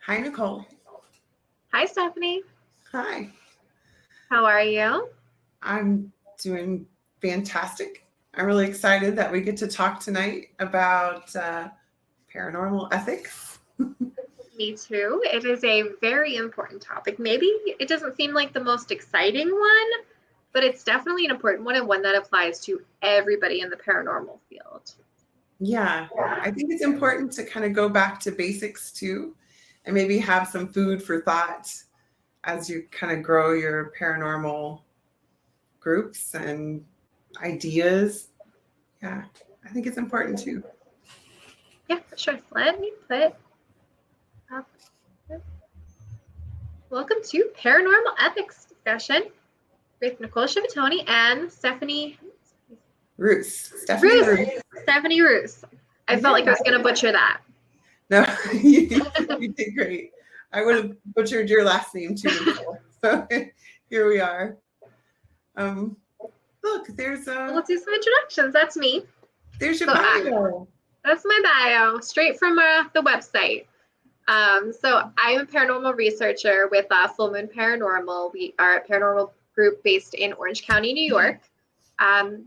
Hi, Nicole. Hi, Stephanie. Hi. How are you? I'm doing fantastic. I'm really excited that we get to talk tonight about paranormal ethics. Me too. It is a very important topic. Maybe it doesn't seem like the most exciting one, but it's definitely an important one and one that applies to everybody in the paranormal field. Yeah, I think it's important to kind of go back to basics too, and maybe have some food for thought as you kind of grow your paranormal groups and ideas. Yeah, I think it's important too. Yeah, for sure. Let me put up. Welcome to Paranormal Ethics Discussion with Nicole and Stephanie Roos, Stephanie Roos. Stephanie Roos. I felt like I was going to butcher that. No, you did great. I would have butchered your last name too, Nicole. So here we are. Look, there's Let's do some introductions. That's me. There's your bio. That's my bio, straight from the website. So I'm a paranormal researcher with Full Moon Paranormal. We are a paranormal group based in Orange County, New York.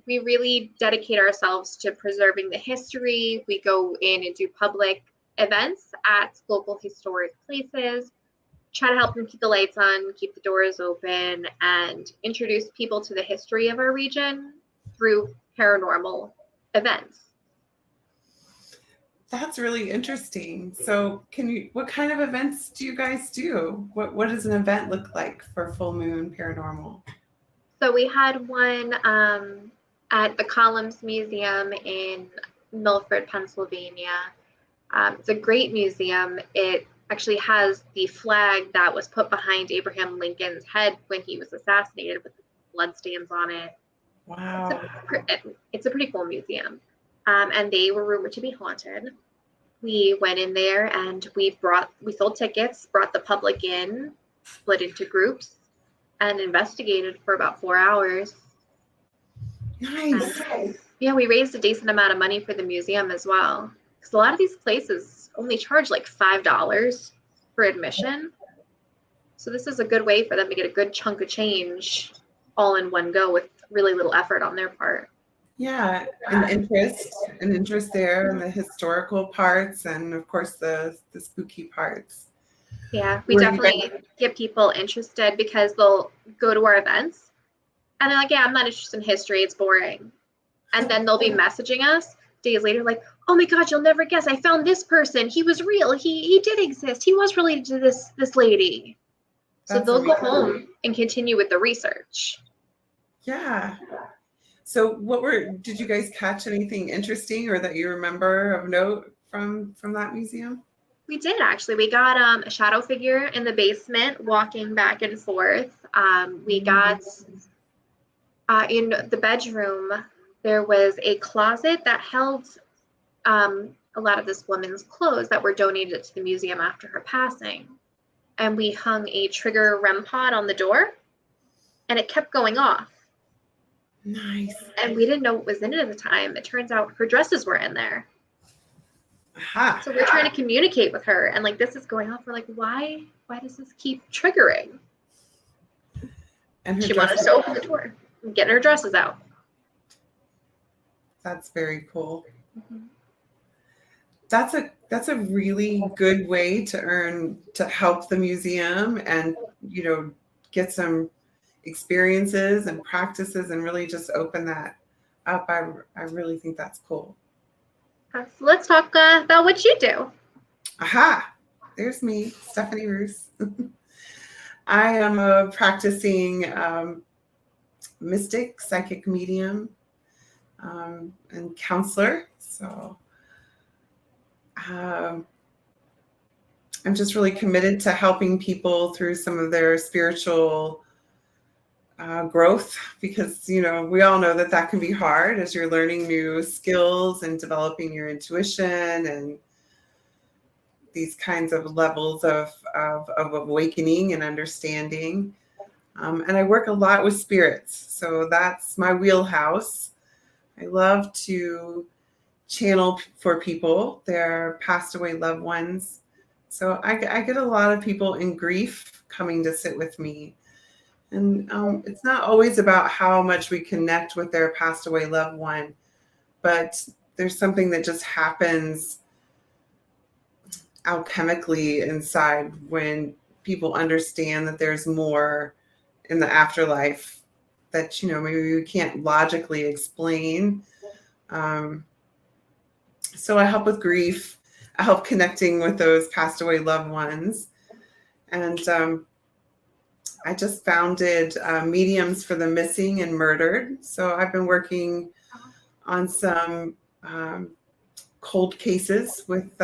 We really dedicate ourselves to preserving the history. We go in and do public events at local historic places, try to help them keep the lights on, keep the doors open, and introduce people to the history of our region through paranormal events. That's really interesting. So what kind of events do you guys do? What does an event look like for Full Moon Paranormal? So we had one at the Columns Museum in Milford, Pennsylvania. It's a great museum. It actually has the flag that was put behind Abraham Lincoln's head when he was assassinated with bloodstains on it. Wow. It's a pretty cool museum. And they were rumored to be haunted. We went in there and we sold tickets, brought the public in, split into groups, and investigated for about 4 hours. Nice. Yeah, we raised a decent amount of money for the museum as well. Because a lot of these places only charge like $5 for admission. So this is a good way for them to get a good chunk of change all in one go with really little effort on their part. Yeah, an interest there in the historical parts and of course the spooky parts. Yeah, we definitely get people interested because they'll go to our events and they're like, yeah, I'm not interested in history, it's boring. And then they'll be messaging us days later like, oh my God, you'll never guess, I found this person, he was real, he did exist, he was related to this lady. So they'll go home and continue with the research. Yeah. So did you guys catch anything interesting or that you remember of note from that museum? We did actually. We got a shadow figure in the basement walking back and forth. We got in the bedroom, there was a closet that held a lot of this woman's clothes that were donated to the museum after her passing. And we hung a trigger REM pod on the door and it kept going off. Nice. And we didn't know what was in it at the time. It turns out her dresses were in there. Aha. So we're trying to communicate with her and like this is going off. We're like, why does this keep triggering? And she wanted us to open the door and get her dresses out. That's very cool. Mm-hmm. That's a really good way to help the museum and get some experiences and practices and really just open that up. I really think that's cool. So let's talk about what you do. Aha, there's me, Stephanie Roos. I am a practicing mystic, psychic medium, and counselor. So I'm just really committed to helping people through some of their spiritual growth because, we all know that can be hard as you're learning new skills and developing your intuition and these kinds of levels of awakening and understanding. And I work a lot with spirits. So that's my wheelhouse. I love to channel for people, their passed away loved ones, So I get a lot of people in grief coming to sit with me. And it's not always about how much we connect with their passed away loved one, but there's something that just happens alchemically inside when people understand that there's more in the afterlife that, maybe we can't logically explain. So I help with grief. I help connecting with those passed away loved ones. And I just founded Mediums for the Missing and Murdered. So I've been working on some cold cases with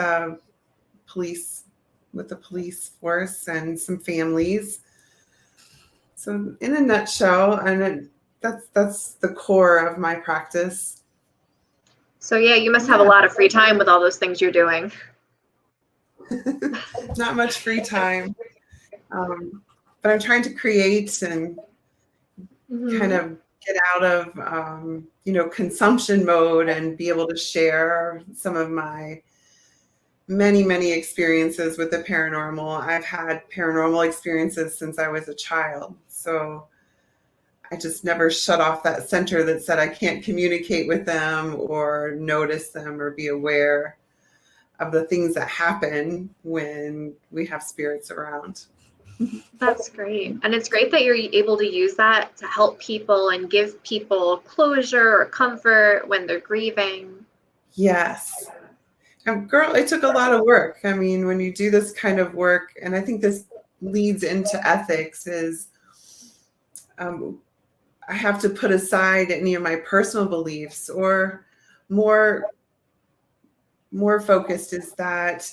police, with the police force and some families. So in a nutshell, and that's the core of my practice. So yeah, you must have a lot of free time with all those things you're doing. Not much free time, but I'm trying to create and kind of get out of consumption mode and be able to share some of my many experiences with the paranormal. I've had paranormal experiences since I was a child, so I just never shut off that center that said I can't communicate with them or notice them or be aware of the things that happen when we have spirits around. That's great. And it's great that you're able to use that to help people and give people closure or comfort when they're grieving. Yes. Girl, it took a lot of work. I mean, when you do this kind of work, and I think this leads into ethics, is I have to put aside any of my personal beliefs, or more focused is that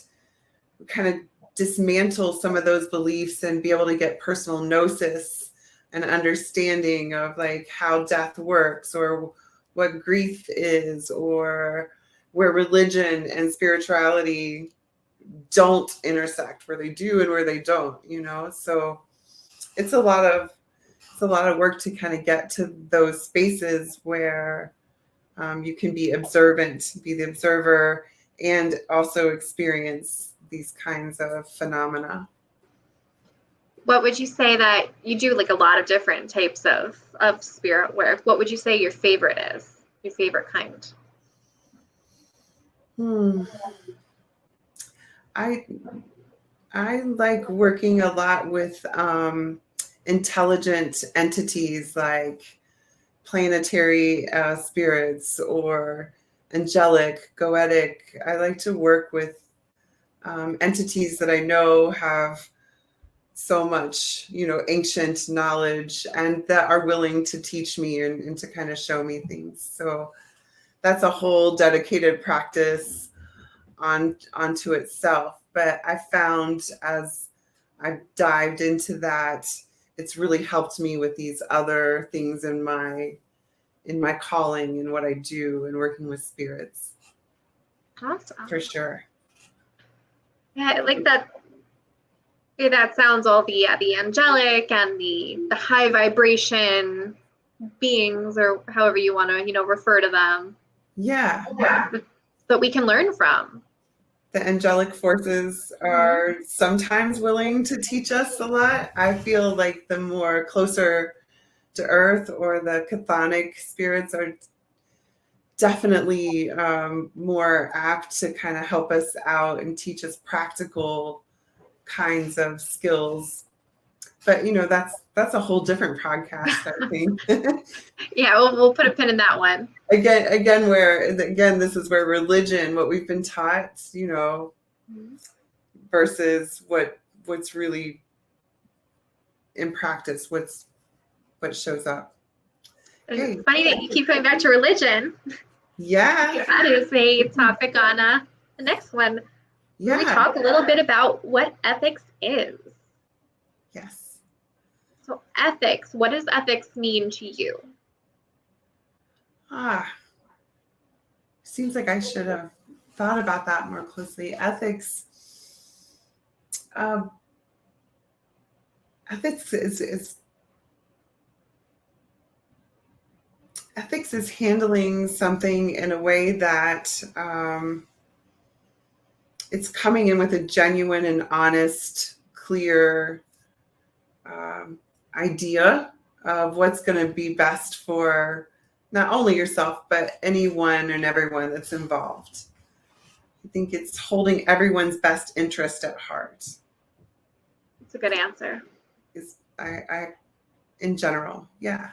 kind of dismantle some of those beliefs and be able to get personal gnosis and understanding of like how death works, or what grief is, or where religion and spirituality don't intersect, where they do and where they don't, so it's a lot of work to kind of get to those spaces where you can be observant, be the observer, and also experience these kinds of phenomena. What would you say that you do, like a lot of different types of spirit work? What would you say your favorite is? Your favorite kind? I like working a lot with intelligent entities like planetary spirits or angelic, goetic. I like to work with entities that I know have so much, ancient knowledge and that are willing to teach me and to kind of show me things. So that's a whole dedicated practice onto itself. But I found as I've dived into that, it's really helped me with these other things in my calling and what I do and working with spirits. Awesome. For sure. Yeah, I like that. That sounds all the angelic and the high vibration beings, or however you want to refer to them. Yeah. That we can learn from. The angelic forces are sometimes willing to teach us a lot. I feel like the more closer to earth or the chthonic spirits are definitely more apt to kind of help us out and teach us practical kinds of skills. But that's a whole different podcast, I think. Yeah, we'll put a pin in that one. Again, this is where religion, what we've been taught, versus what's really in practice, what shows up. Okay. It's funny that you keep going back to religion. Yeah. That is a topic on the next one. Yeah. Can we talk a little bit about what ethics is? Yes. So ethics, what does ethics mean to you? Seems like I should have thought about that more closely. Ethics is handling something in a way that it's coming in with a genuine and honest, clear idea of what's going to be best for not only yourself, but anyone and everyone that's involved. I think it's holding everyone's best interest at heart. It's a good answer. Is I in general, yeah.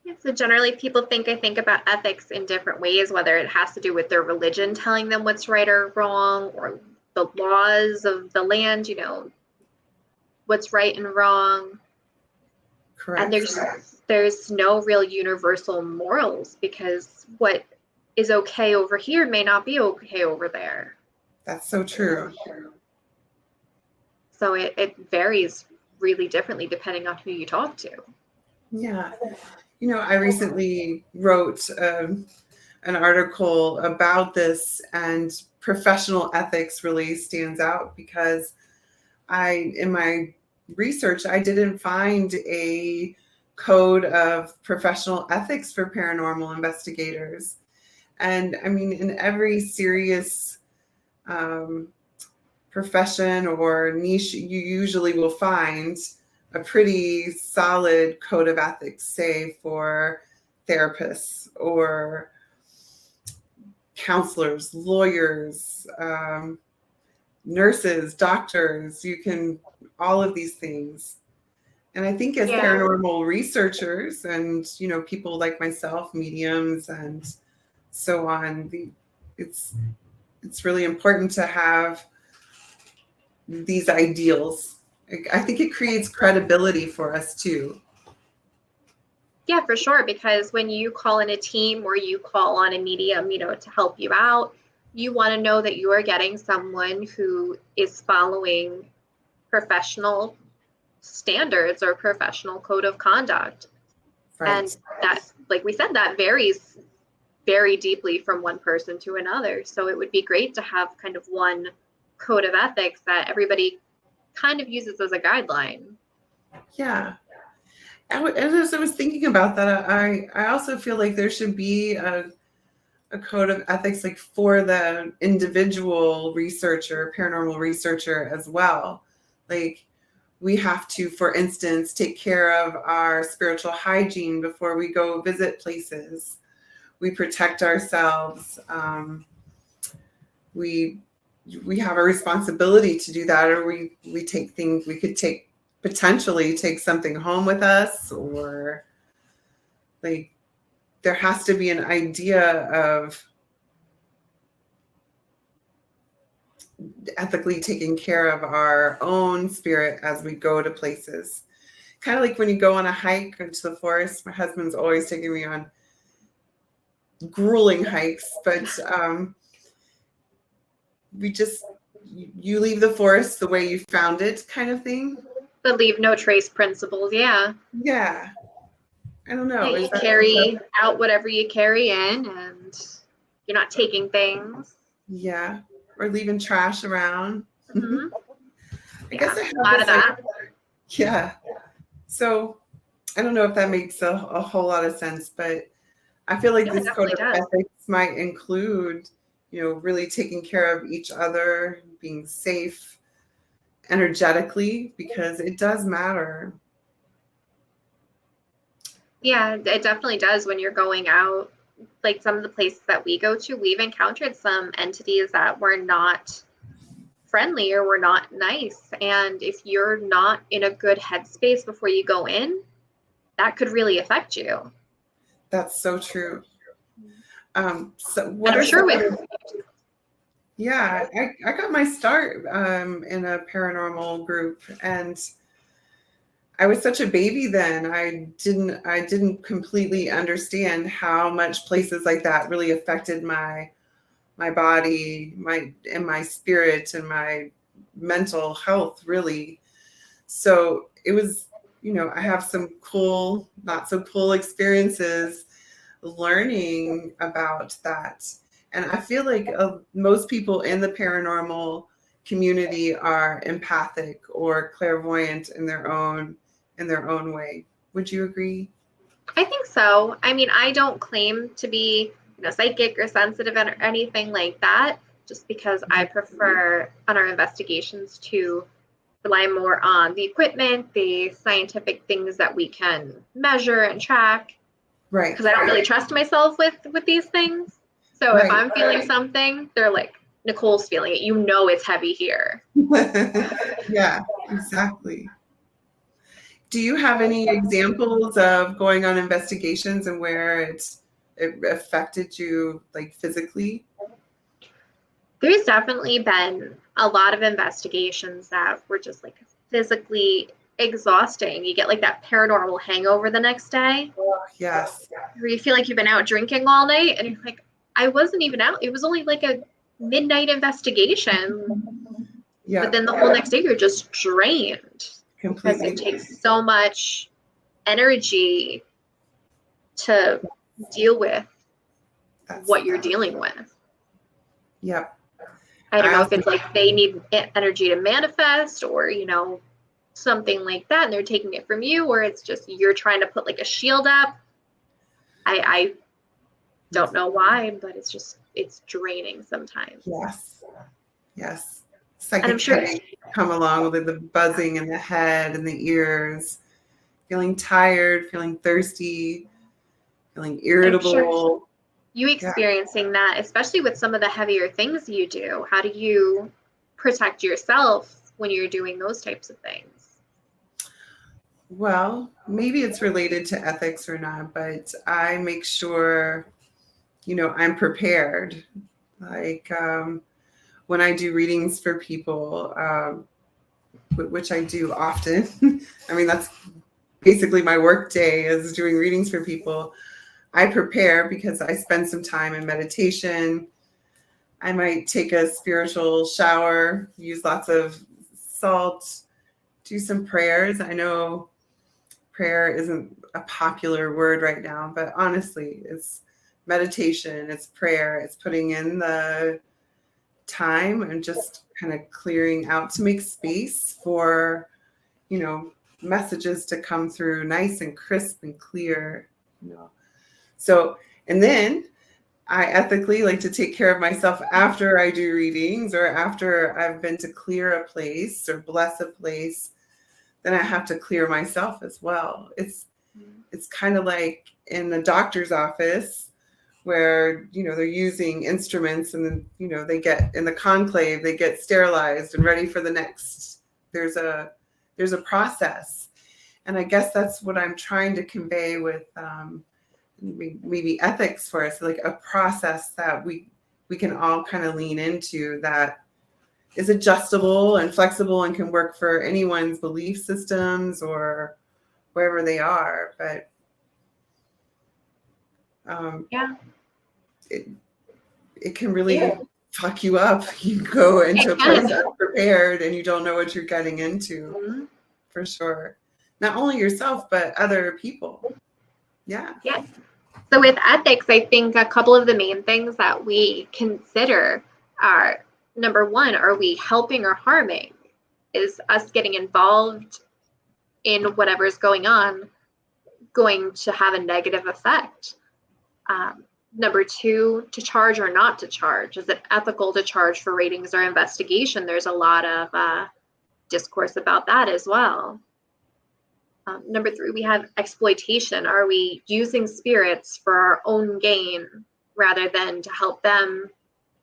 Yeah, so generally people think about ethics in different ways, whether it has to do with their religion telling them what's right or wrong, or the laws of the land, what's right and wrong. Correct. And there's no real universal morals, because what is okay over here may not be okay over there. That's so true. So it varies really differently depending on who you talk to. Yeah. I recently wrote an article about this, and professional ethics really stands out because in my research, I didn't find a code of professional ethics for paranormal investigators. And I mean, in every serious profession or niche, you usually will find a pretty solid code of ethics, say for therapists or counselors, lawyers, nurses, doctors, all of these things. And I think as paranormal researchers and, people like myself, mediums and so on, it's really important to have these ideals. I think it creates credibility for us too. Yeah, for sure. Because when you call in a team or you call on a medium, to help you out, you want to know that you are getting someone who is following professional standards or professional code of conduct. Right. And that, like we said, that varies very deeply from one person to another. So it would be great to have kind of one code of ethics that everybody kind of uses as a guideline. Yeah. As I was thinking about that, I also feel like there should be a code of ethics like for the individual researcher, paranormal researcher as well. Like we have to, for instance, take care of our spiritual hygiene before we go visit places. We protect ourselves. We have a responsibility to do that, or we take things, we could potentially take something home with us, or like there has to be an idea of ethically taking care of our own spirit as we go to places. Kind of like when you go on a hike into the forest. My husband's always taking me on grueling hikes, but you leave the forest the way you found it, kind of thing. The leave no trace principles, yeah. Yeah. I don't know. You carry out whatever you carry in, and you're not taking things. Yeah. Or leaving trash around. Mm-hmm. I guess I have a lot of that. Yeah. So I don't know if that makes a whole lot of sense, but I feel like this code of ethics might include, really taking care of each other, being safe energetically, because it does matter. Yeah, it definitely does when you're going out. Like some of the places that we go to, we've encountered some entities that were not friendly or were not nice. And if you're not in a good headspace before you go in, that could really affect you. That's so true. So what I'm sure with yeah, I got my start in a paranormal group, and I was such a baby then. I didn't completely understand how much places like that really affected my body, my spirit, and my mental health, really. So it was, I have some cool, not so cool experiences learning about that. And I feel like most people in the paranormal community are empathic or clairvoyant in their own way. Would you agree? I think so. I mean, I don't claim to be, psychic or sensitive or anything like that, just because I prefer on our investigations to rely more on the equipment, the scientific things that we can measure and track. Right. Because I don't really trust myself with these things. So if I'm feeling something, they're like, Nicole's feeling it. You know it's heavy here. Yeah, exactly. Do you have any examples of going on investigations and where it affected you, like, physically? There's definitely been a lot of investigations that were just like physically exhausting. You get like that paranormal hangover the next day. Oh, yes. Where you feel like you've been out drinking all night and you're like, I wasn't even out. It was only like a midnight investigation. Yeah. But then the whole next day you're just drained. Completely. Because it takes so much energy to deal with what you're dealing with. Yep. I don't know if it's like they need energy to manifest or, you know, something like that, and they're taking it from you, or it's just you're trying to put like a shield up. I don't know why, but it's draining sometimes. Yes. Yes. And I'm sure come along with the buzzing in the head and the ears, feeling tired, feeling thirsty, feeling irritable. Sure you experiencing that, especially with some of the heavier things you do. How do you protect yourself when you're doing those types of things? Well, maybe it's related to ethics or not, but I make sure, you know, I'm prepared. Like, when I do readings for people, which I do often, I mean, that's basically my work day is doing readings for people. I prepare because I spend some time in meditation. I might take a spiritual shower, use lots of salt, do some prayers. I know prayer isn't a popular word right now, but honestly, it's meditation, it's prayer, it's putting in the time and just kind of clearing out to make space for, you know, messages to come through nice and crisp and clear, you know. So, and then I ethically like to take care of myself after I do readings or after I've been to clear a place or bless a place, then I have to clear myself as well. It's kind of like in the doctor's office where, you know, they're using instruments and then, you know, they get in the conclave, they get sterilized and ready for the next. There's a process. And I guess that's what I'm trying to convey with maybe ethics for us, like a process that we can all kind of lean into that is adjustable and flexible and can work for anyone's belief systems or wherever they are. But it can really fuck you up. You go into a place unprepared and you don't know what you're getting into, for sure. Not only yourself, but other people. Yeah. Yeah. So with ethics, I think a couple of the main things that we consider are, number one, are we helping or harming? Is us getting involved in whatever's going on going to have a negative effect? Number two, to charge or not to charge. Is it ethical to charge for ratings or investigation? There's a lot of discourse about that as well. Number three, we have exploitation. Are we using spirits for our own gain rather than to help them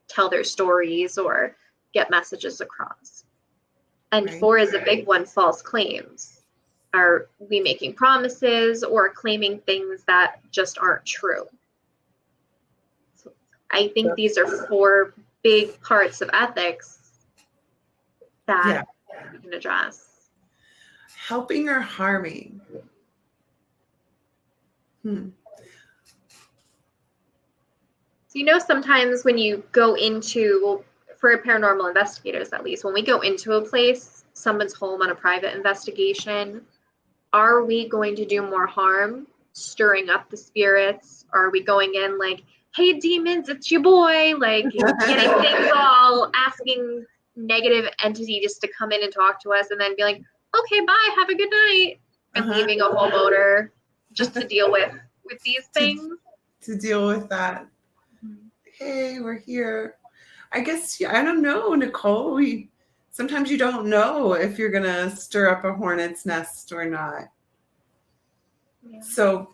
tell their stories or get messages across? And four is a big one, false claims. Are we making promises or claiming things that just aren't true? So I think these are four big parts of ethics that we can address. Helping or harming? So, you know, sometimes when you go into, for paranormal investigators at least, when we go into a place, someone's home on a private investigation, are we going to do more harm, stirring up the spirits? Or are we going in like, hey, demons, it's your boy, like getting things all, asking negative entities to come in and talk to us and then be like, okay, bye, have a good night, and leaving a homeowner just to deal with these things. To deal with that. Hey, we're here. I guess, I don't know, Nicole. Sometimes you don't know if you're going to stir up a hornet's nest or not. Yeah. So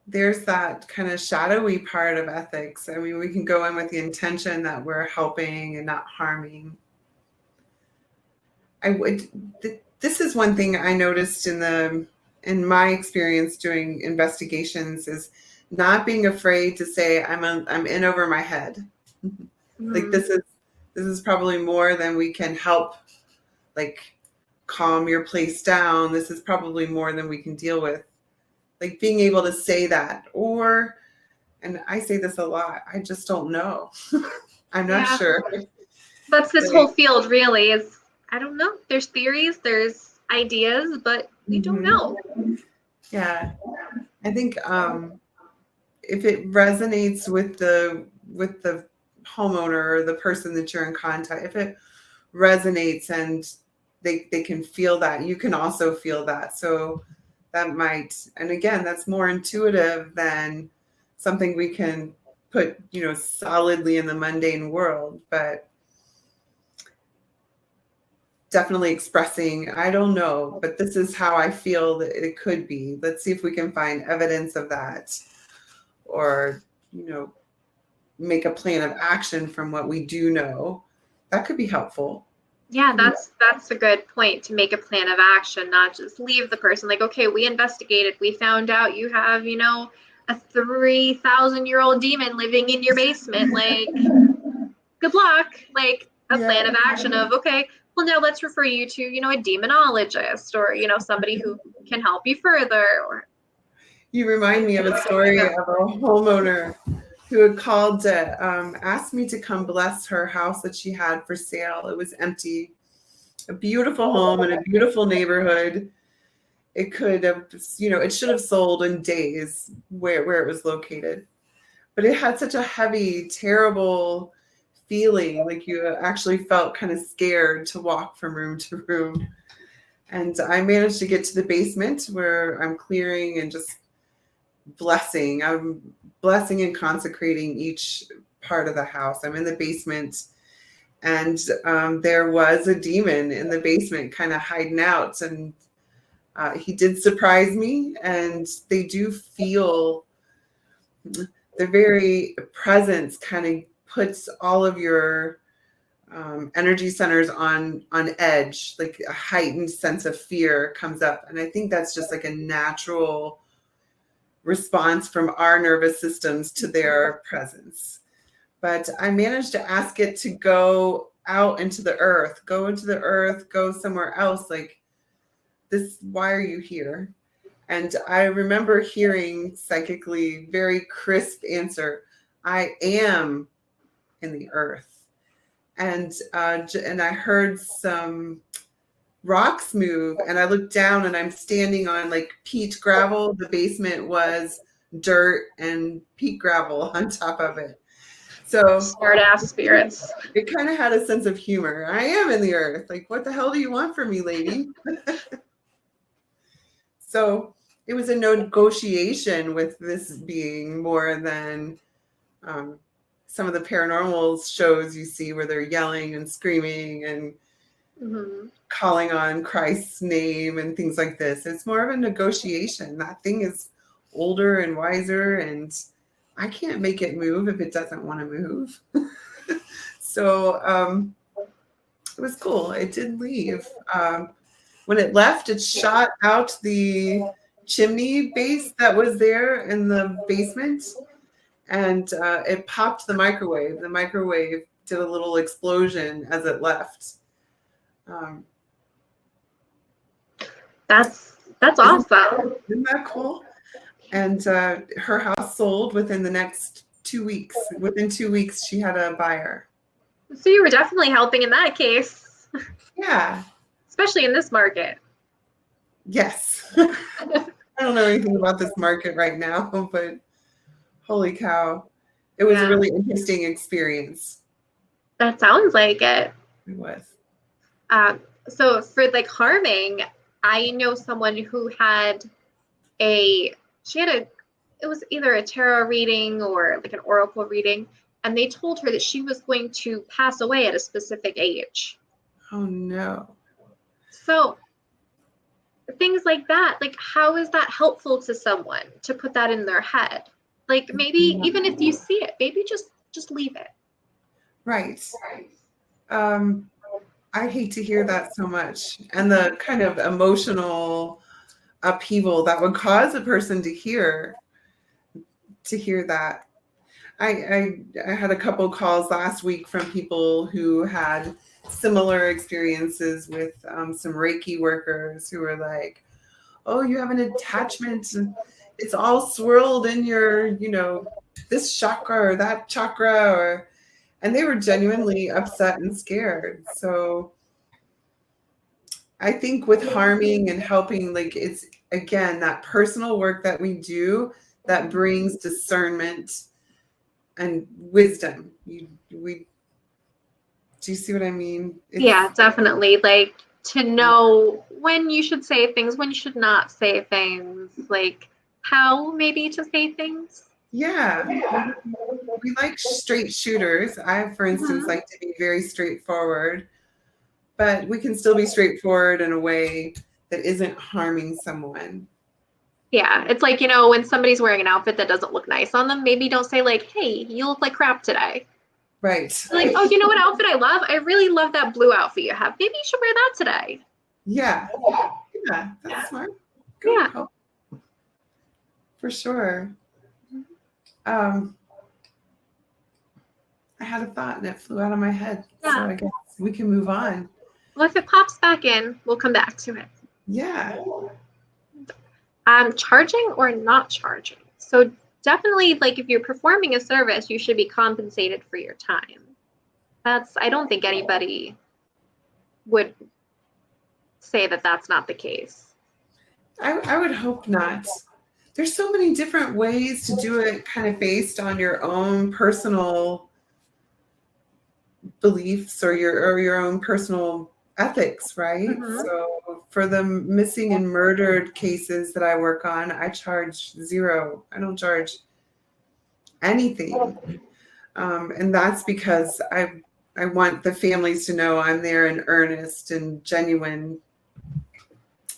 there's that kind of shadowy part of ethics. I mean, we can go in with the intention that we're helping and not harming. This is one thing I noticed in my experience doing investigations, is not being afraid to say I'm in over my head. Like this is probably more than we can help, like, calm your place down. This is probably more than we can deal with. Like being able to say that, and I say this a lot, I just don't know. I'm not sure. That's this whole field, really, is I don't know. There's theories, there's ideas, but we don't know. Yeah. I think if it resonates with the homeowner or the person that you're in contact, if it resonates and they can feel that, you can also feel that. So that might, and again, that's more intuitive than something we can put, solidly in the mundane world, but definitely expressing, I don't know, but this is how I feel that it could be. Let's see if we can find evidence of that, or, make a plan of action from what we do know. That could be helpful. Yeah, that's a good point, to make a plan of action, not just leave the person like, okay, we investigated, we found out you have, a 3,000-year-old demon living in your basement. Like, good luck. Like, a plan of action of, okay, well, now let's refer you to, a demonologist, or, somebody who can help you further. Or you remind me of a story of a homeowner who had called to ask me to come bless her house that she had for sale. It was empty, a beautiful home in a beautiful neighborhood. It could have, it should have sold in days where it was located. But it had such a heavy, terrible feeling, like you actually felt kind of scared to walk from room to room. And I managed to get to the basement where I'm clearing and just blessing. I'm blessing and consecrating each part of the house. I'm in the basement, and there was a demon in the basement kind of hiding out, and he did surprise me. And they do feel, their very presence kind of puts all of your energy centers on edge, like a heightened sense of fear comes up. And I think that's just like a natural response from our nervous systems to their presence. But I managed to ask it to go out into the earth, go somewhere else. Like, this, why are you here? And I remember hearing psychically very crisp answer, I am in the earth. And I heard some rocks move, and I looked down, and I'm standing on like peat gravel. The basement was dirt and peat gravel on top of it. So smart ass spirits. It kind of had a sense of humor. I am in the earth. Like, what the hell do you want from me, lady? So it was a negotiation with this being, more than some of the paranormal shows you see where they're yelling and screaming and calling on Christ's name and things like this. It's more of a negotiation. That thing is older and wiser, and I can't make it move if it doesn't want to move. So it was cool. It did leave. When it left, it shot out the chimney base that was there in the basement, and it popped the microwave. The microwave did a little explosion as it left. That's awesome. Isn't that cool? And her house sold within the next 2 weeks. Within 2 weeks, she had a buyer. So you were definitely helping in that case. Yeah. Especially in this market. Yes. I don't know anything about this market right now, but holy cow. It was a really interesting experience. That sounds like it. It was. So for like harming, I know someone who had it was either a tarot reading or like an oracle reading, and they told her that she was going to pass away at a specific age. Oh no. So things like that, like how is that helpful to someone to put that in their head? Like maybe even if you see it, maybe just leave it. Right. I hate to hear that so much, and the kind of emotional upheaval that would cause a person to hear that. I had a couple calls last week from people who had similar experiences with some Reiki workers who were like, "Oh, you have an attachment, and it's all swirled in your, this chakra or that chakra," and they were genuinely upset and scared. So I think with harming and helping, like, it's again that personal work that we do that brings discernment and wisdom. Do you see what I mean? Yeah, definitely. Like to know when you should say things, when you should not say things, like how maybe to say things. Yeah. We like straight shooters. I, for instance, like to be very straightforward, but we can still be straightforward in a way that isn't harming someone. Yeah, it's like, when somebody's wearing an outfit that doesn't look nice on them, maybe don't say like, "Hey, you look like crap today." Right. Like, "Oh, you know what outfit I love? I really love that blue outfit you have. Maybe you should wear that today." Yeah. Yeah, that's smart. Yeah. Good. For sure. I had a thought and it flew out of my head. Yeah. So I guess we can move on. Well, if it pops back in, we'll come back to it. Yeah. Charging or not charging. So definitely, like if you're performing a service, you should be compensated for your time. I don't think anybody would say that that's not the case. I would hope not. There's so many different ways to do it, kind of based on your own personal beliefs or your own personal ethics, right? So for the missing and murdered cases that I work on, I charge zero. I don't charge anything. And that's because I want the families to know I'm there in earnest and genuine.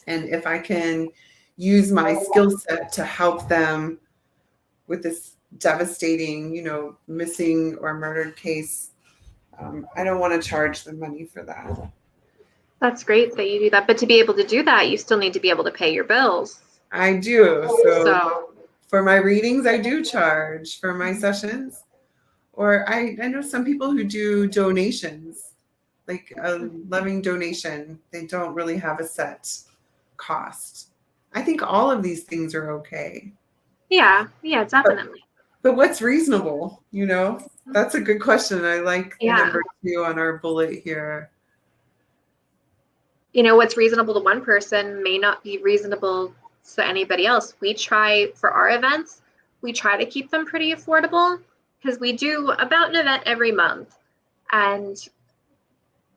And if I can use my skill set to help them with this devastating, missing or murdered case, I don't want to charge them money for that. That's great that you do that. But to be able to do that, you still need to be able to pay your bills. I do. So for my readings, I do charge for my sessions. Or I know some people who do donations, like a loving donation. They don't really have a set cost. I think all of these things are okay. Yeah, definitely. But what's reasonable? That's a good question. I like number 2 on our bullet here. What's reasonable to one person may not be reasonable to anybody else. We try for our events, we try to keep them pretty affordable because we do about an event every month. And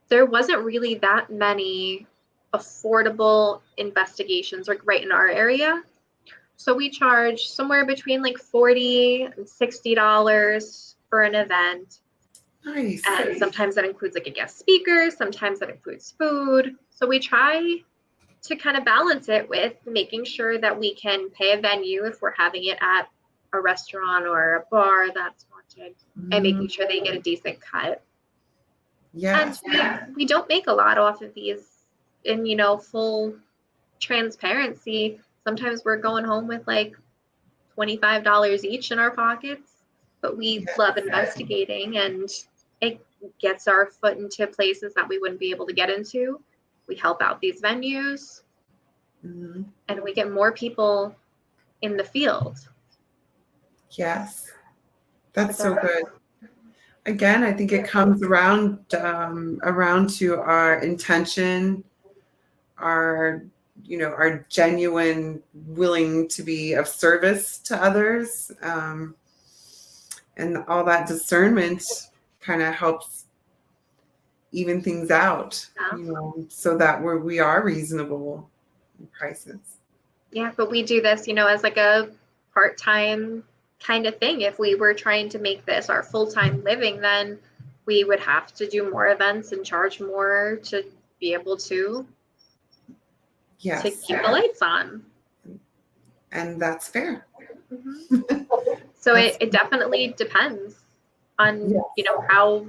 there wasn't really that many affordable investigations like right in our area. So we charge somewhere between like $40 and $60 for an event. Nice. And sometimes that includes like a guest speaker, sometimes that includes food. So we try to kind of balance it with making sure that we can pay a venue if we're having it at a restaurant or a bar that's haunted, and making sure they get a decent cut. Yes. And we don't make a lot off of these in, full transparency. Sometimes we're going home with like $25 each in our pockets, but we love investigating, and it gets our foot into places that we wouldn't be able to get into. We help out these venues, and we get more people in the field. Yes, that's so good. Again, I think it comes around to our intention, our genuine willing to be of service to others, and all that discernment kind of helps even things out, so that we are reasonable in prices. Yeah, but we do this, as like a part-time kind of thing. If we were trying to make this our full-time living, then we would have to do more events and charge more to be able to Yes. keep the lights on. And that's fair. So it definitely depends on, you know, how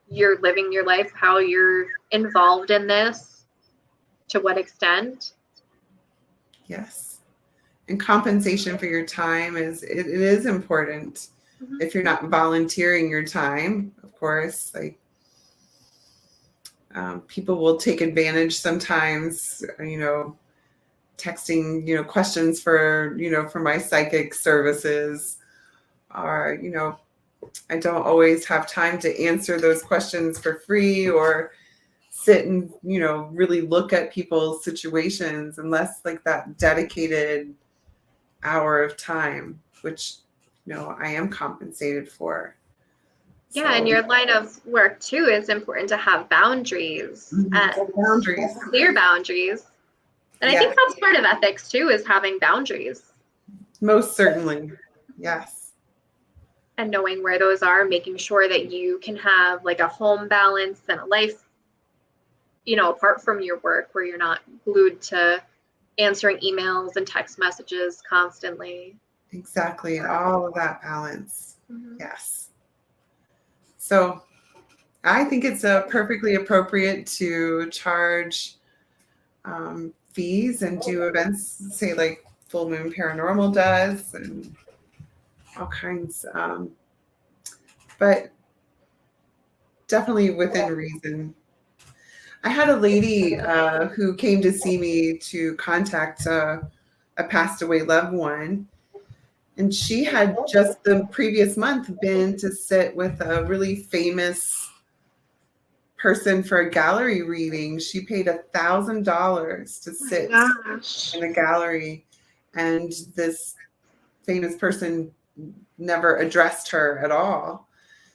you're living your life, how you're involved in this, to what extent. Yes. And compensation for your time it is important. If you're not volunteering your time, of course, like people will take advantage sometimes, you know, texting, you know, questions for, you know, for my psychic services, or, you know, I don't always have time to answer those questions for free or sit and, you know, really look at people's situations unless like that dedicated hour of time, which, you know, I am compensated for. Yeah, and your line of work too is important to have boundaries, clear boundaries. And I think that's part of ethics too, is having boundaries. Most certainly. Yes. And knowing where those are, making sure that you can have like a home balance and a life, you know, apart from your work, where you're not glued to answering emails and text messages constantly. Exactly. All of that balance. Yes. So I think it's perfectly appropriate to charge fees and do events, say like Full Moon Paranormal does, and all kinds. But definitely within reason. I had a lady who came to see me to contact a passed away loved one. And she had just the previous month been to sit with a really famous person for a gallery reading. She paid $1,000 to sit in a gallery, and this famous person never addressed her at all.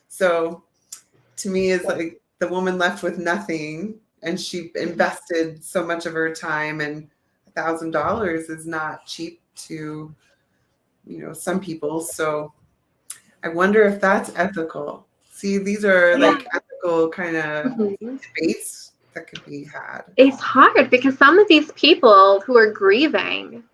So to me, it's like the woman left with nothing, and she invested so much of her time, and $1,000 is not cheap to, you know, some people. So I wonder if that's ethical. See, these are like ethical kind of debates that could be had. It's hard because some of these people who are grieving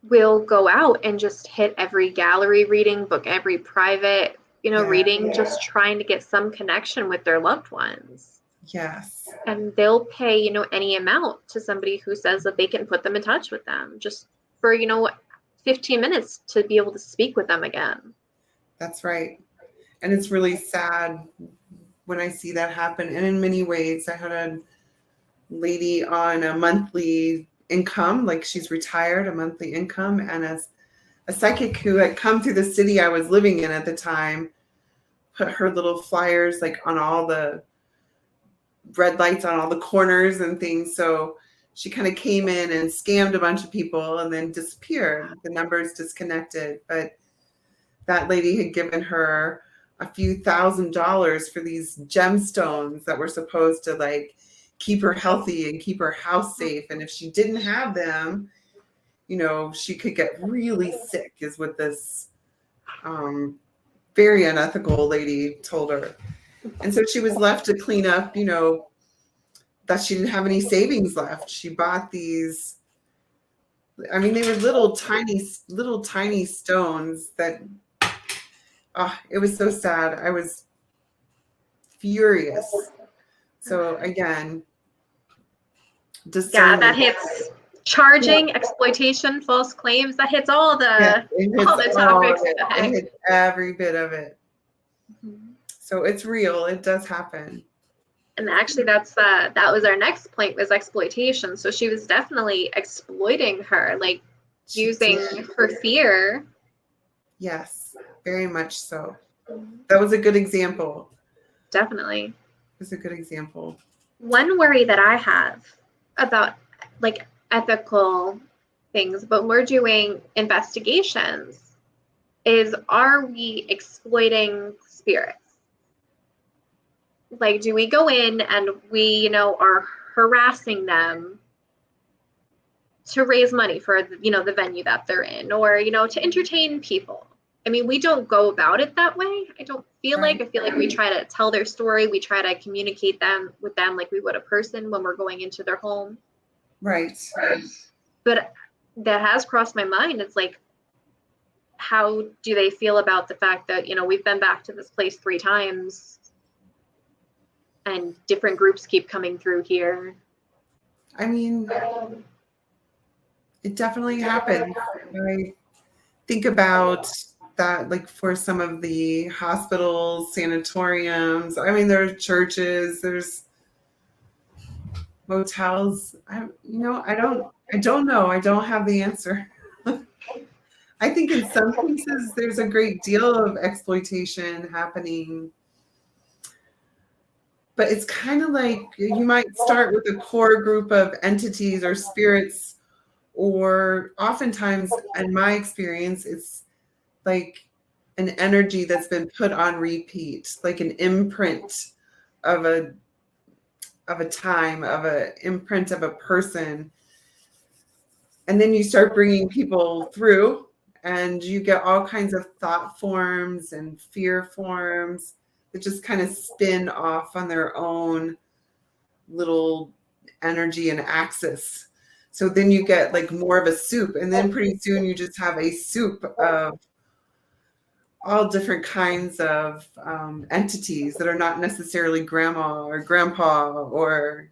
will go out and just hit every gallery reading, book every private, you know, reading, just trying to get some connection with their loved ones. Yes. And they'll pay, you know, any amount to somebody who says that they can put them in touch with them just for, you know, 15 minutes to be able to speak with them again. That's right. And it's really sad when I see that happen. And in many ways, I had a lady on a monthly income, like she's retired, a monthly income, and as a psychic who had come through the city I was living in at the time, put her little flyers like on all the red lights on all the corners and things. So she kind of came in and scammed a bunch of people and then disappeared. The numbers disconnected. But that lady had given her a few $1,000s for these gemstones that were supposed to like keep her healthy and keep her house safe. And if she didn't have them, you know, she could get really sick, is what this very unethical lady told her. And so she was left to clean up, you know, that she didn't have any savings left. She bought these, I mean, they were little tiny stones that, it was so sad. I was furious. So again, discernment. That hits charging, exploitation, false claims. That hits all the topics. It hits every bit of it. So it's real. It does happen. And actually, that was our next point, was exploitation. So she was definitely exploiting her, like using her fear. Yes, very much so. That was a good example. Definitely. It was a good example. One worry that I have about like ethical things, but we're doing investigations, is, are we exploiting spirits? Like, do we go in and we, you know, are harassing them to raise money for, you know, the venue that they're in, or, you know, to entertain people? I mean, we don't go about it that way. I don't feel like. I feel like we try to tell their story. We try to communicate with them like we would a person when we're going into their home. Right. But that has crossed my mind. It's like, how do they feel about the fact that, we've been back to this place 3 times and different groups keep coming through here? I mean, it definitely happens. I think about that, like for some of the hospitals, sanatoriums. I mean, there are churches, there's motels. I don't know. I don't have the answer. I think in some cases there's a great deal of exploitation happening. But it's kind of like you might start with a core group of entities or spirits, or oftentimes, in my experience, it's like an energy that's been put on repeat, like an imprint of a time, of a imprint of a person. And then you start bringing people through, and you get all kinds of thought forms and fear forms that just kind of spin off on their own little energy and axis. So then you get like more of a soup, and then pretty soon you just have a soup of all different kinds of entities that are not necessarily grandma or grandpa or,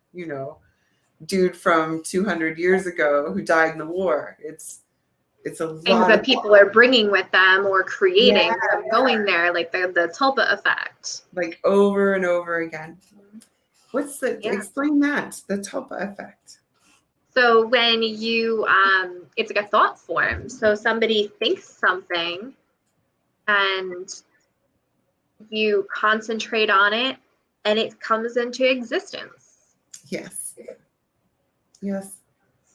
dude from 200 years ago who died in the war. It's a lot things that people are bringing with them or creating from going there, like the tulpa effect. Like over and over again. What's explain that, the tulpa effect? So when you, it's like a thought form. So somebody thinks something and you concentrate on it and it comes into existence. Yes.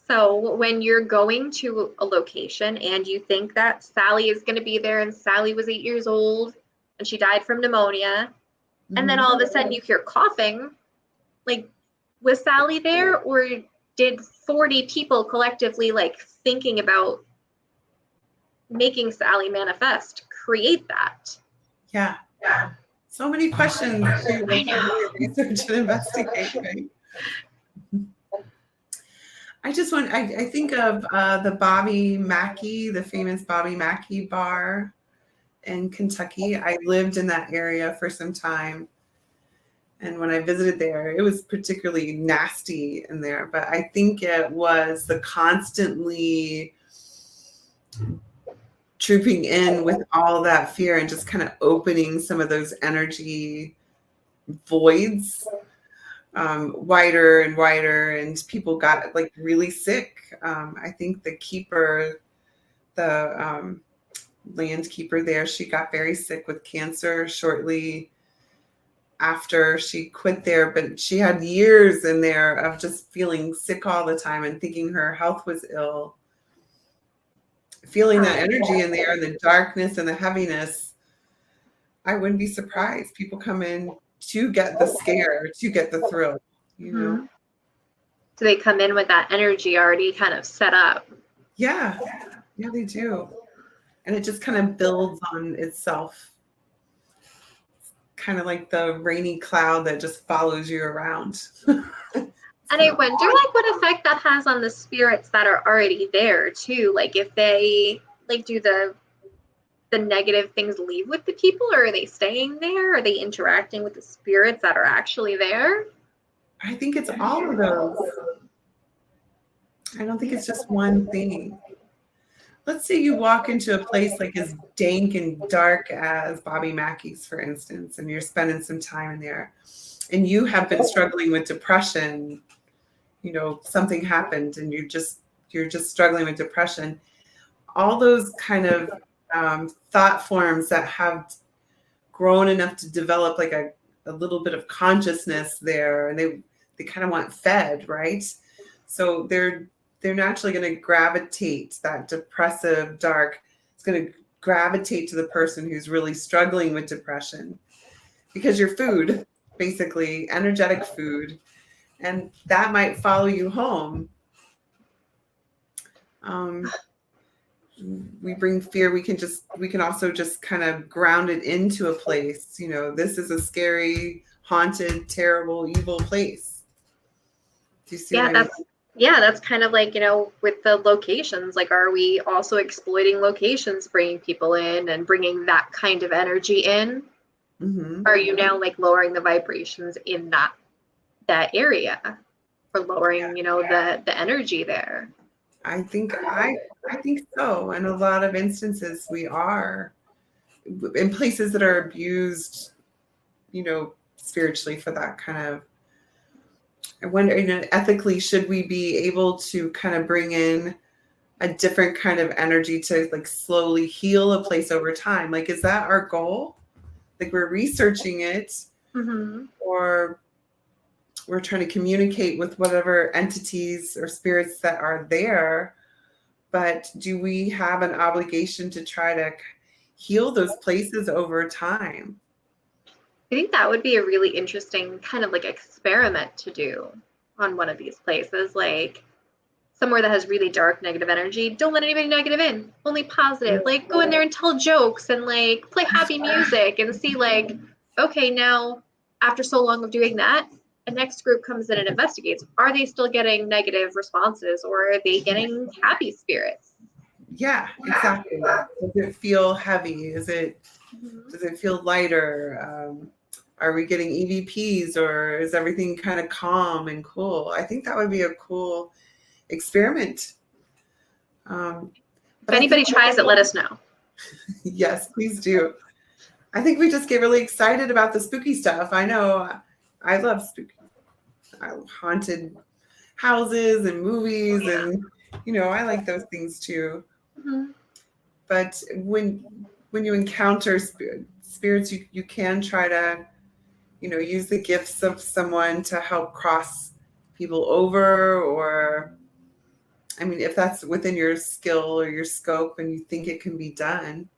So when you're going to a location and you think that Sally is going to be there, and Sally was 8 years old and she died from pneumonia, and then all of a sudden you hear coughing, like, was Sally there, or did 40 people collectively, like, thinking about making Sally manifest create that? Yeah. So many questions to research and investigate, right? I think of the Bobby Mackey, the famous Bobby Mackey bar in Kentucky. I lived in that area for some time. And when I visited there, it was particularly nasty in there. But I think it was the constantly trooping in with all that fear and just kind of opening some of those energy voids wider and wider, and people got like really sick. I think the keeper, the land keeper there, she got very sick with cancer shortly after she quit there, but she had years in there of just feeling sick all the time and thinking her health was ill. Feeling that energy in there, the darkness and the heaviness, I wouldn't be surprised. People come in to get the scare, to get the thrill, So they come in with that energy already kind of set up. Yeah, they do. And it just kind of builds on itself. Kind of like the rainy cloud that just follows you around. And I wonder, like, what effect that has on the spirits that are already there too. Like, if they do the negative things leave with the people, or are they staying there? Are they interacting with the spirits that are actually there? I think it's all of those. I don't think it's just one thing. Let's say you walk into a place like as dank and dark as Bobby Mackey's, for instance, and you're spending some time in there, and you have been struggling with depression. Something happened and you're just struggling with depression. All those kind of thought forms that have grown enough to develop like a little bit of consciousness there, and they kind of want fed, right? So they're naturally going to gravitate, that depressive dark. It's going to gravitate to the person who's really struggling with depression, because your food, basically energetic food, and that might follow you home. we bring fear, we can also just kind of ground it into a place. This is a scary, haunted, terrible, evil place. Do you see what I mean? That's kind of like, with the locations, like, are we also exploiting locations, bringing people in and bringing that kind of energy in? Mm-hmm. Are you now like lowering the vibrations in that area, or lowering, the energy there? I think so. In a lot of instances, we are in places that are abused, spiritually for that kind of. I wonder, ethically, should we be able to kind of bring in a different kind of energy to like slowly heal a place over time? Like, is that our goal? Like, we're researching it, or we're trying to communicate with whatever entities or spirits that are there. But do we have an obligation to try to heal those places over time? I think that would be a really interesting kind of like experiment to do on one of these places, like somewhere that has really dark negative energy. Don't let anybody negative in, only positive. Like, go in there and tell jokes and like play happy music and see, like, okay, now after so long of doing that, a next group comes in and investigates. Are they still getting negative responses, or are they getting happy spirits? Yeah, exactly. Does it feel heavy? Does it feel lighter? Are we getting EVPs, or is everything kind of calm and cool? I think that would be a cool experiment. If anybody tries it, let us know. Yes, please do. I think we just get really excited about the spooky stuff. I know I love spooky, haunted houses and movies, and I like those things too. But when you encounter spirits, you can try to use the gifts of someone to help cross people over, or I mean, if that's within your skill or your scope and you think it can be done.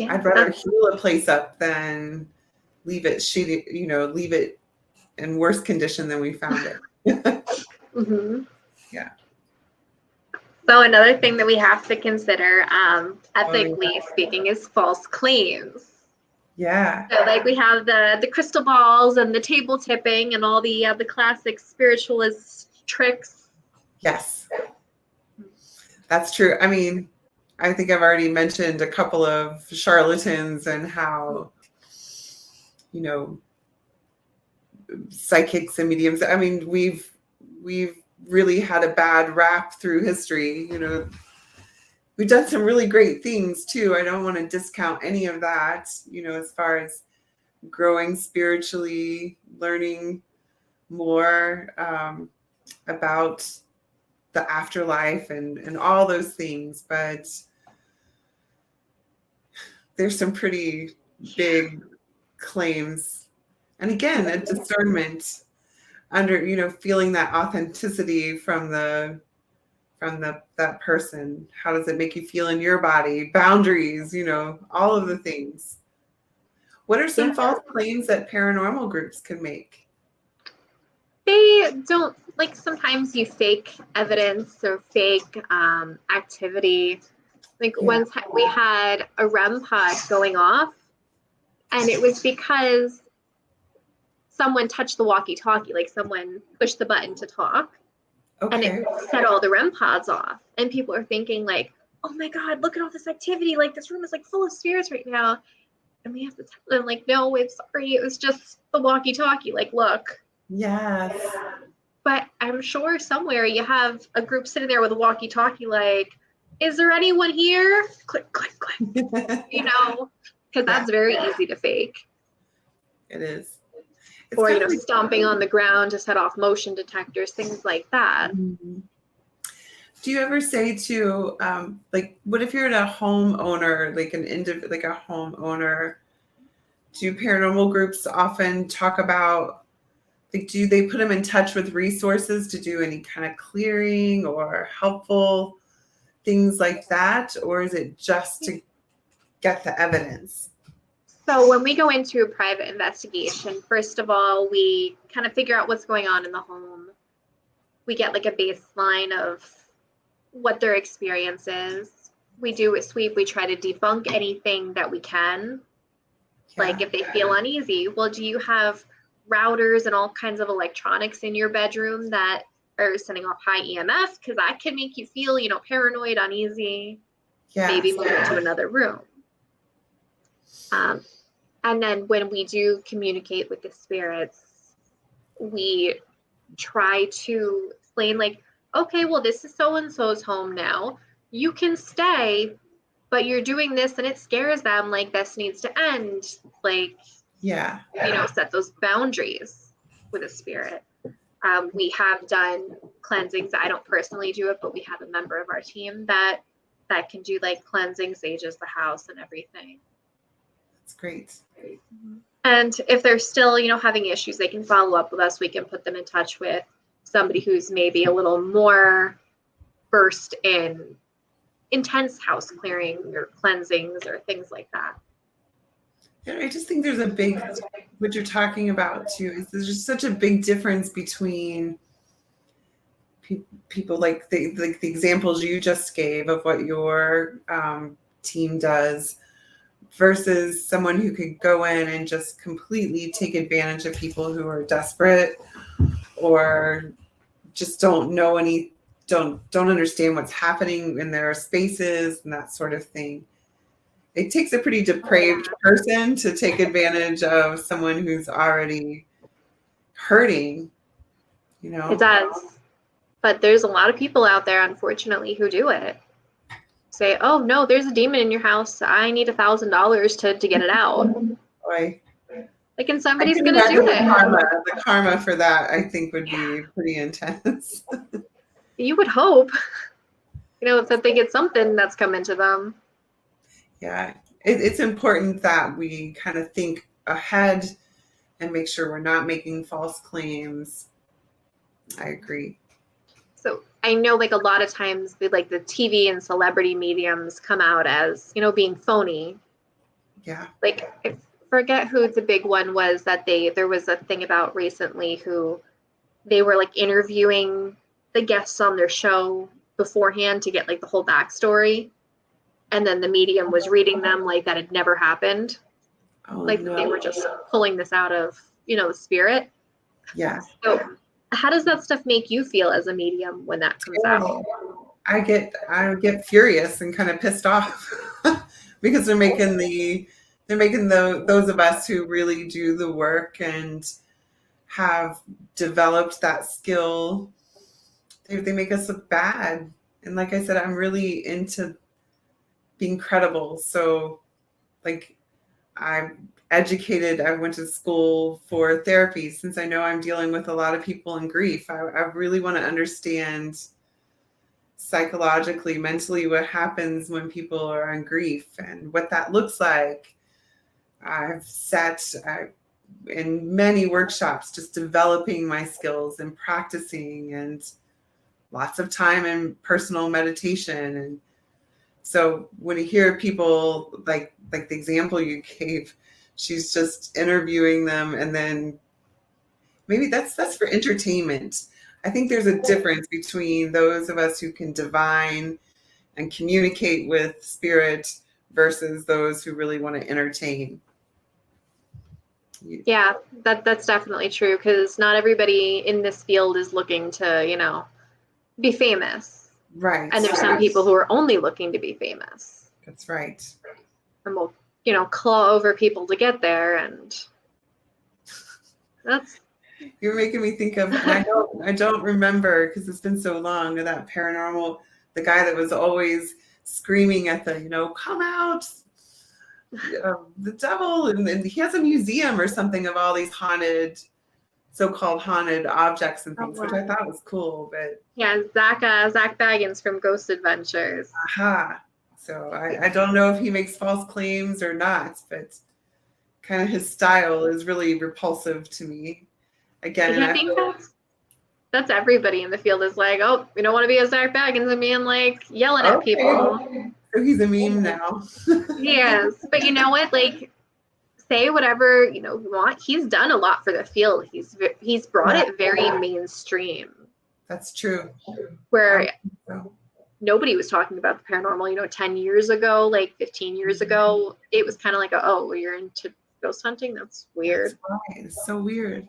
I'd rather heal a place up than leave it shitty, leave it in worse condition than we found it. Yeah. So another thing that we have to consider, ethically speaking, is false claims. Yeah. So like we have the crystal balls and the table tipping and all the classic spiritualist tricks. Yes, that's true. I mean, I think I've already mentioned a couple of charlatans and how, psychics and mediums. I mean, we've really had a bad rap through history. We've done some really great things too. I don't want to discount any of that, as far as growing spiritually, learning more about the afterlife and all those things. But there's some pretty big claims. And again, a discernment under, feeling that authenticity from that person. How does it make you feel in your body? Boundaries, all of the things. What are some false claims that paranormal groups can make? They don't, like, sometimes you fake evidence or fake activity. Like one time we had a REM pod going off, and it was because someone touched the walkie-talkie, like someone pushed the button to talk. Okay. And it set all the REM pods off. And people are thinking like, oh my God, look at all this activity. Like, this room is like full of spirits right now. And we have to tell them like, no, it's sorry. It was just the walkie-talkie. Like, look. Yes. But I'm sure somewhere you have a group sitting there with a walkie-talkie like, is there anyone here? Click, click, click. Because that's very easy to fake. It is. It's or, stomping on the ground to set off motion detectors, things like that. Mm-hmm. Do you ever say to, like, what if you're a homeowner, like like a homeowner? Do paranormal groups often talk about, like, do they put them in touch with resources to do any kind of clearing or helpful things like that? Or is it just to get the evidence? So when we go into a private investigation, first of all, we kind of figure out what's going on in the home. We get like a baseline of what their experience is. We do a sweep. We try to debunk anything that we can. Yeah. Like if they feel uneasy, well, do you have routers and all kinds of electronics in your bedroom that are sending off high EMF? Because that can make you feel, paranoid, uneasy, maybe move into another room. And then when we do communicate with the spirits, we try to explain like, okay, well, this is so-and-so's home now. You can stay, but you're doing this and it scares them. Like, this needs to end. Like, set those boundaries with a spirit. We have done cleansings. I don't personally do it, but we have a member of our team that can do like cleansing, sages the house and everything. That's great. And if they're still, having issues, they can follow up with us. We can put them in touch with somebody who's maybe a little more versed in intense house clearing or cleansings or things like that. Yeah, I just think there's a big, what you're talking about too, is there's just such a big difference between people like the examples you just gave of what your team does versus someone who could go in and just completely take advantage of people who are desperate or just don't understand what's happening in their spaces and that sort of thing. It takes a pretty depraved person to take advantage of someone who's already hurting, It does. But there's a lot of people out there, unfortunately, who do it. Say, oh, no, there's a demon in your house. I need $1,000 to get it out. Boy. Like, and somebody's going to do it. The karma for that, I think, would be pretty intense. You would hope, that they get something that's come into them. Yeah, it's important that we kind of think ahead and make sure we're not making false claims. I agree. So I know like a lot of times the TV and celebrity mediums come out as, being phony. Yeah. Like I forget who the big one was that there was a thing about recently who they were like interviewing the guests on their show beforehand to get like the whole backstory. And then the medium was reading them like that had never happened. Oh, like no. They were just pulling this out of, the spirit. Yeah. So how does that stuff make you feel as a medium when that comes out? I get furious and kind of pissed off because they're making those of us who really do the work and have developed that skill, they make us look bad. And like I said, I'm really into being credible. So like I'm educated. I went to school for therapy since I know I'm dealing with a lot of people in grief. I really want to understand psychologically, mentally, what happens when people are in grief and what that looks like. I've sat in many workshops just developing my skills and practicing, and lots of time in personal meditation. And so when you hear people like the example you gave, she's just interviewing them, and then maybe that's for entertainment. I think there's a difference between those of us who can divine and communicate with spirit versus those who really want to entertain. Yeah, that's definitely true, because not everybody in this field is looking to, be famous. Right. And there's some people who are only looking to be famous. That's right. And will, claw over people to get there, and that's... You're making me think of, I don't remember because it's been so long, of that Paranormal, the guy that was always screaming at the, come out, the devil, and he has a museum or something of all these so-called haunted objects and things, which I thought was cool. But yeah, Zach Baggins from Ghost Adventures. Aha. So I don't know if he makes false claims or not, but kind of his style is really repulsive to me. Again, I think that's everybody in the field is like, oh, we don't want to be a Zach Baggins and being like yelling at people. So he's a meme now. Yes, but you know what? Like, say whatever you want. He's done a lot for the field. He's brought it very mainstream. That's true. Where nobody was talking about the paranormal, 10 years ago, like 15 years ago. It was kind of like, oh, you're into ghost hunting? That's weird. That's right. It's so weird.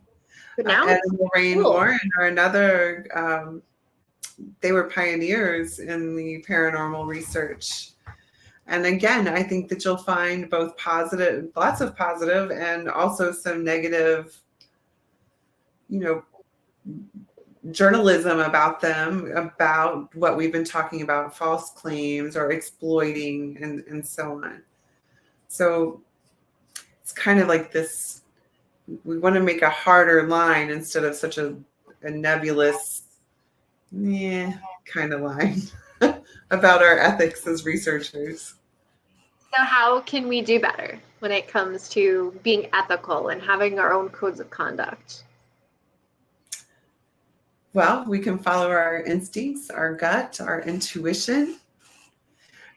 But now And it's Lorraine cool. Warren are another, they were pioneers in the paranormal research. And again, I think that you'll find both positive, lots of positive, and also some negative, journalism about them, about what we've been talking about, false claims or exploiting and so on. So it's kind of like this, we want to make a harder line instead of such a nebulous, kind of line about our ethics as researchers. So how can we do better when it comes to being ethical and having our own codes of conduct? Well, we can follow our instincts, our gut, our intuition,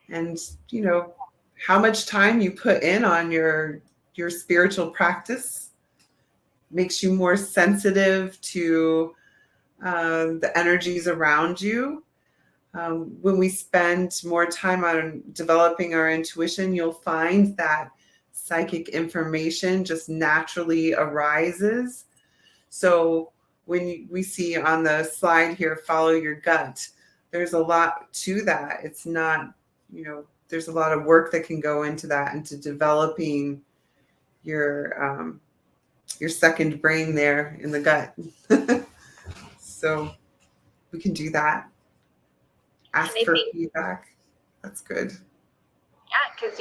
and how much time you put in on your spiritual practice makes you more sensitive to the energies around you. When we spend more time on developing our intuition, you'll find that psychic information just naturally arises. So when we see on the slide here, follow your gut, there's a lot to that. It's not, there's a lot of work that can go into that, into developing your second brain there in the gut. So we can do that. Ask for feedback. That's good. Yeah, because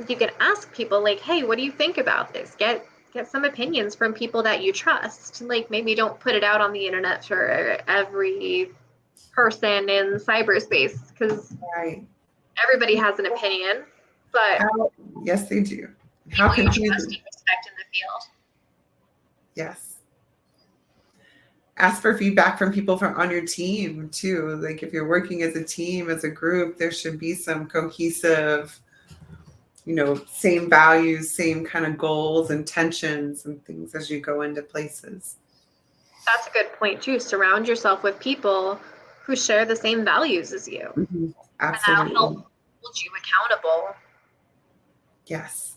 you can ask people like, hey, what do you think about this? Get some opinions from people that you trust. Like, maybe don't put it out on the internet for every person in cyberspace, because everybody has an opinion. But yes, they do. How can you trust and respect in the field? Yes. Ask for feedback from people on your team too. Like, if you're working as a team, as a group, there should be some cohesive, same values, same kind of goals, intentions, and things as you go into places. That's a good point too. Surround yourself with people who share the same values as you. Mm-hmm. Absolutely. And that'll help hold you accountable. Yes.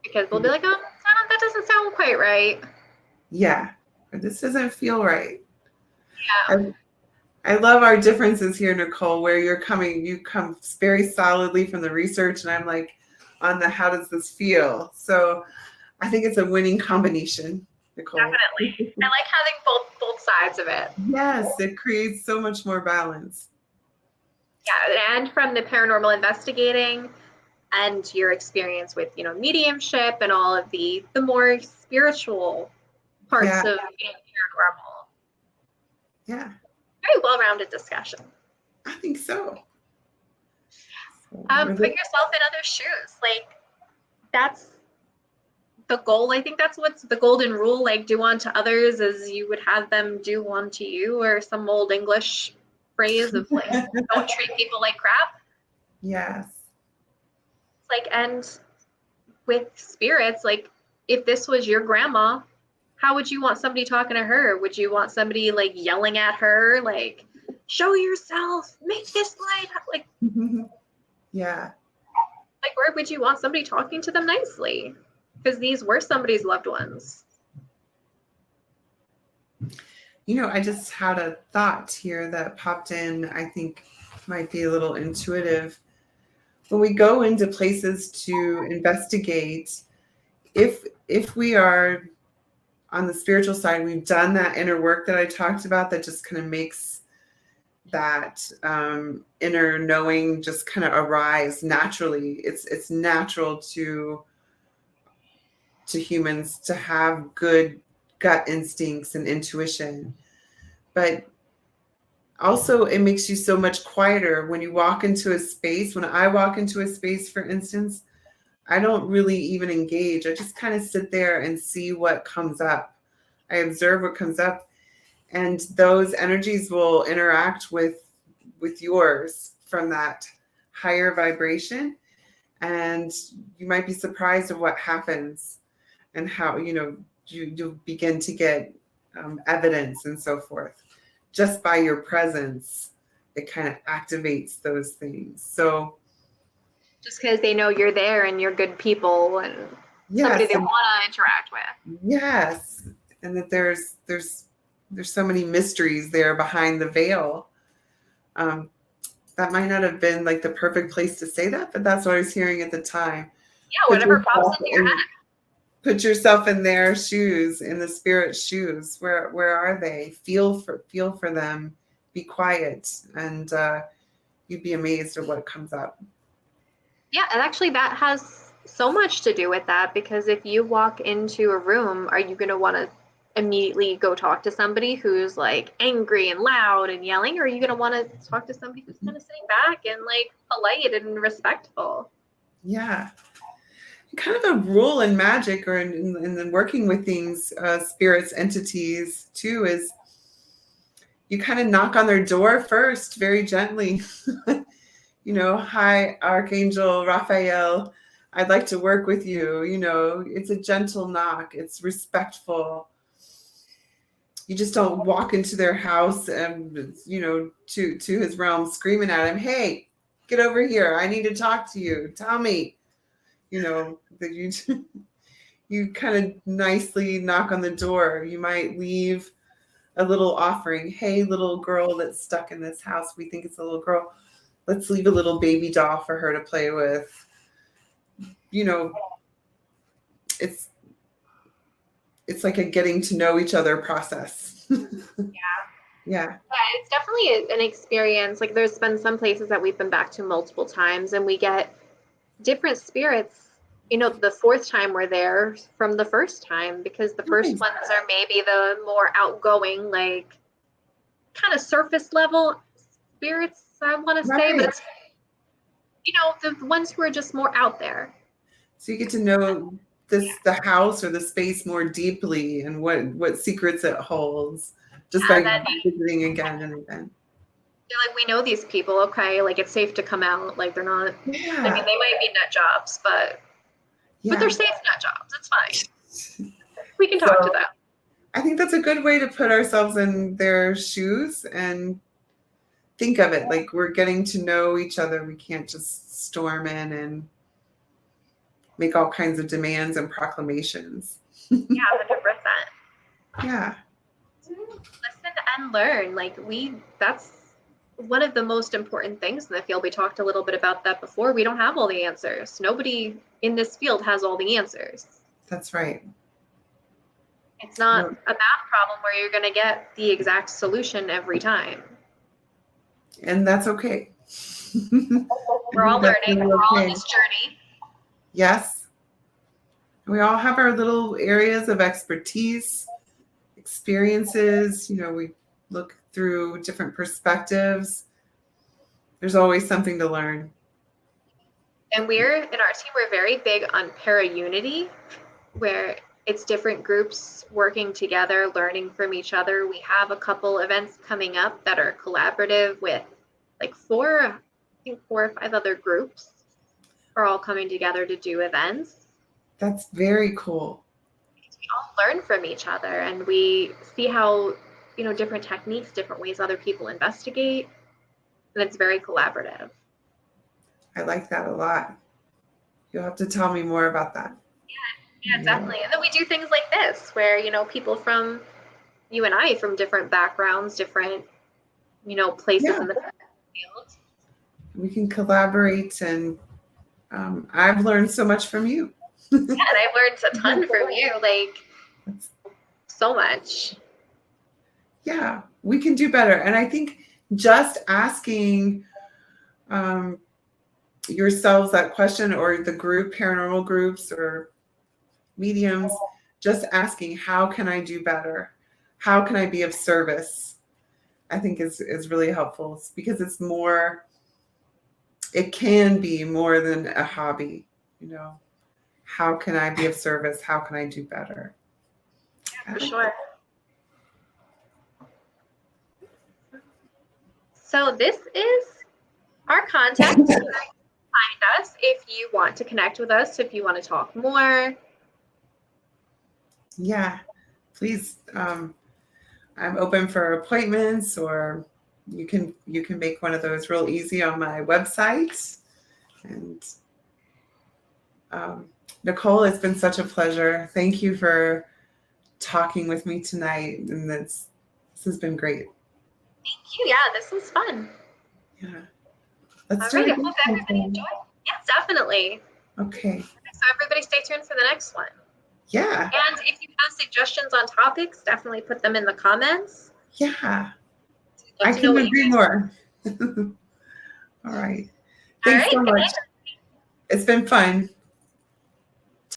Because they'll be like, oh, that doesn't sound quite right. Yeah. This doesn't feel right. Yeah. I love our differences here, Nicole, where you come very solidly from the research, and I'm like on the how does this feel? So I think it's a winning combination, Nicole. Definitely. I like having both sides of it. Yes, it creates so much more balance. Yeah, and from the paranormal investigating and your experience with, mediumship and all of the more spiritual parts of being paranormal. Yeah. Very well-rounded discussion. I think so. Put yourself in other shoes. Like, that's the goal. I think that's what's the golden rule. Like, do unto others as you would have them do unto you, or some old English phrase of like, don't treat people like crap. Yes. Like, and with spirits, like, if this was your grandma, how would you want somebody talking to her? Would you want somebody like yelling at her, like, show yourself, make this light up? Like, yeah. Like, where would you want somebody talking to them nicely? Because these were somebody's loved ones. I just had a thought here that popped in, I think might be a little intuitive. When we go into places to investigate, if we are on the spiritual side, we've done that inner work that I talked about that just kind of makes that inner knowing just kind of arise naturally. It's natural to humans to have good gut instincts and intuition. But also it makes you so much quieter when you walk into a space. When I walk into a space, for instance, I don't really even engage. I just kind of sit there and see what comes up. I observe what comes up, and those energies will interact with yours from that higher vibration. And you might be surprised at what happens and how, you begin to get evidence and so forth just by your presence it kind of activates those things. So just because they know you're there and you're good people and somebody yes, they want to interact with. yes, and that there's so many mysteries there behind the veil. That might not have been like the perfect place to say that, but that's what I was hearing at the time. Yeah, whatever pops into your head. Put yourself in their shoes, in the spirit's shoes. Where are they? Feel for them. Be quiet, and you'd be amazed at what comes up. Yeah, and actually that has so much to do with that, because if you walk into a room, are you going to want to immediately go talk to somebody who's like angry and loud and yelling, or are you going to want to talk to somebody who's kind of sitting back and like polite and respectful? Yeah. Kind of a rule in magic, or in working with things, spirits, entities too, is you kind of knock on their door first, very gently. Hi, Archangel Raphael, I'd like to work with you. It's a gentle knock. It's respectful. You just don't walk into their house and, to his realm screaming at him, hey, get over here. I need to talk to you. Tell me. That you kind of nicely knock on the door. You might leave a little offering. Hey, little girl that's stuck in this house. We think it's a little girl. Let's leave a little baby doll for her to play with. It's like a getting to know each other process. Yeah. It's definitely an experience. Like there's been some places that we've been back to multiple times, and we get different spirits, the fourth time we're there from the first time, because the first ones are maybe the more outgoing, like kind of surface level spirits, I want to say, but it's, the ones who are just more out there. So you get to know the house or the space more deeply, and what secrets it holds, just by visiting again and again. You're like, we know these people, okay, like it's safe to come out, like they're not, I mean, they might be nut jobs, but they're safe nut jobs. It's fine. We can talk to them. I think that's a good way to put ourselves in their shoes and think of it like we're getting to know each other. We can't just storm in and make all kinds of demands and proclamations. Yeah, 100%. Yeah. Listen and learn. That's one of the most important things in the field. We talked a little bit about that before. We don't have all the answers. Nobody in this field has all the answers. That's right. It's not a math problem where you're going to get the exact solution every time. And that's okay. We're all learning. We're all on this journey. Yes. We all have our little areas of expertise, experiences. We look through different perspectives. There's always something to learn. And in our team, we're very big on para-unity, where it's different groups working together, learning from each other. We have a couple events coming up that are collaborative with like 4 or 5 other groups are all coming together to do events. That's very cool. We all learn from each other, and we see how, different techniques, different ways other people investigate. And it's very collaborative. I like that a lot. You'll have to tell me more about that. Yeah, definitely. And then we do things like this, where, people from you and I, from different backgrounds, different, places in the field. We can collaborate, and I've learned so much from you. Yeah, and I've learned a ton from you, so much. Yeah, we can do better. And I think just asking yourselves that question, or the group, paranormal groups or mediums, just asking, how can I do better? How can I be of service? I think is really helpful. It's because it can be more than a hobby, How can I be of service? How can I do better? Yeah, for sure. So this is our contact. Find us if you want to connect with us, if you want to talk more. Yeah, please. I'm open for appointments or you can make one of those real easy on my website. And Nicole, it's been such a pleasure. Thank you for talking with me tonight, and this has been great. Thank you. Yeah, this was fun. Yeah. Let's All do right. it I hope again everybody sometime. enjoyed. Yes, definitely. Okay. So everybody stay tuned for the next one. Yeah. And if you have suggestions on topics, definitely put them in the comments. Yeah. Love I to know couldn't what you agree guys more. All right. All Thanks right. so Good much. night. It's been fun.